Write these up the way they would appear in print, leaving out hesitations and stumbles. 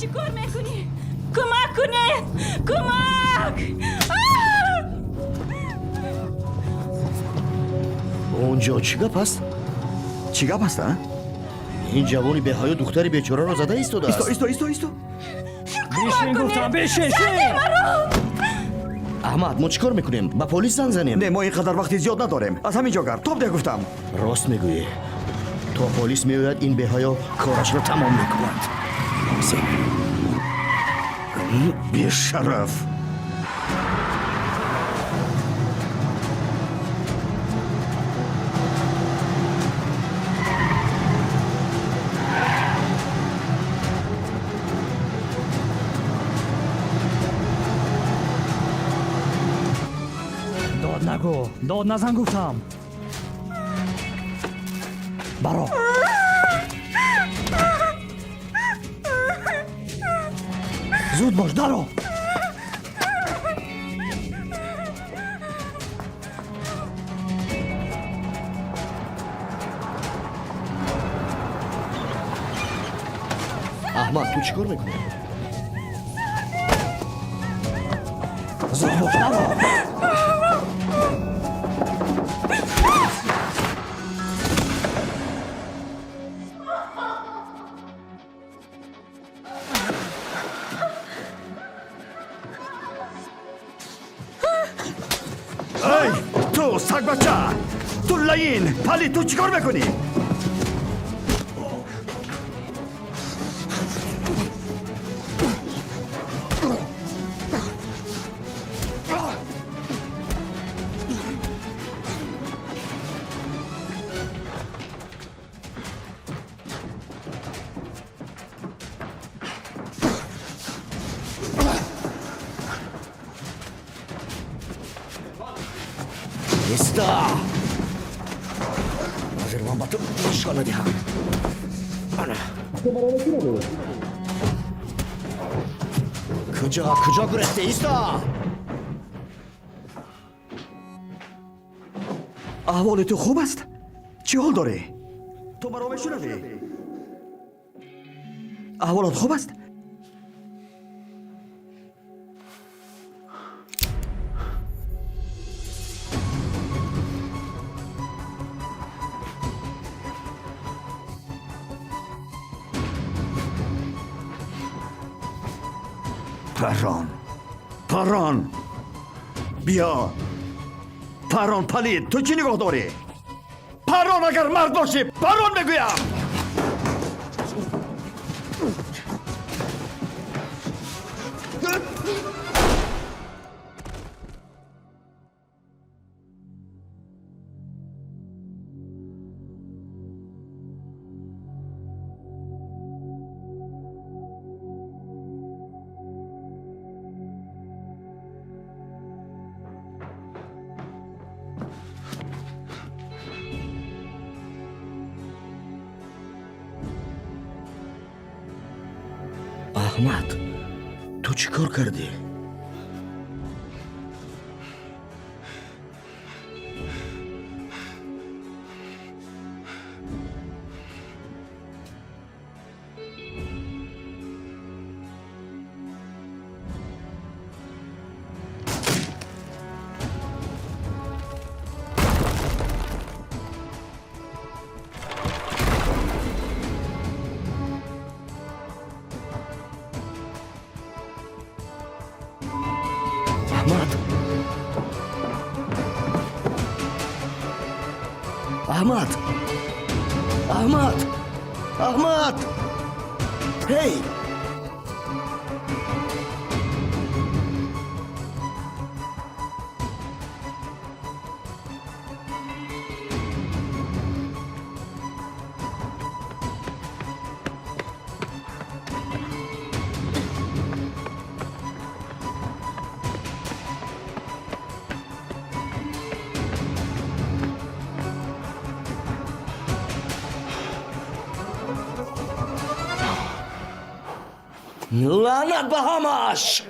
چیکار میکنی؟ کمک کنید! کمک! اونجا چی گپ است؟ چی گپ است؟ این جوانی به حیا دختری بیچاره را زده ایستاده است. ایستو. بشین گفتم بشین. احمد ما چیکار میکنیم؟ با پلیس زنگ زنیم؟ نه ما اینقدر وقتی زیاد نداریم. از همینجا گرد توپ ده گفتم. راست میگویی. تا پلیس میآید این به حیا کارش را تمام میکند. بی شرف. داد نگو. داد نزن گفتم. برو. زود باش درو. احمد تو چیکار میکنی؟ زود باش درو. ای تو سگ بچه، تو لعین پلی، تو چیکار میکنی؟ ایستا. حاضر من با تو نشان بدهم. آنه. کجا گرفته؟ ایستا. احوال تو خوب است؟ چی حال داری؟ تو مرا میشنوی؟ احوالات خوب است؟ پران بیا. پران پلید، تو چی نگاه داری؟ پران اگر مرد باشی پران میگویم. احمد تو چی کار کردی؟ احمد هی لعنت به همش.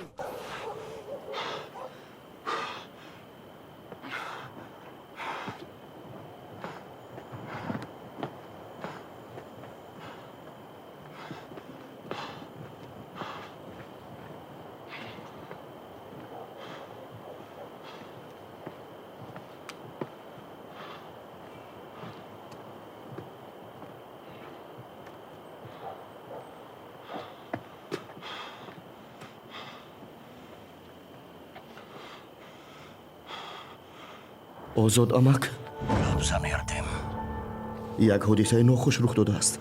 آزاد امک لابزا میردیم یک حادثه ناخوش رخ داده است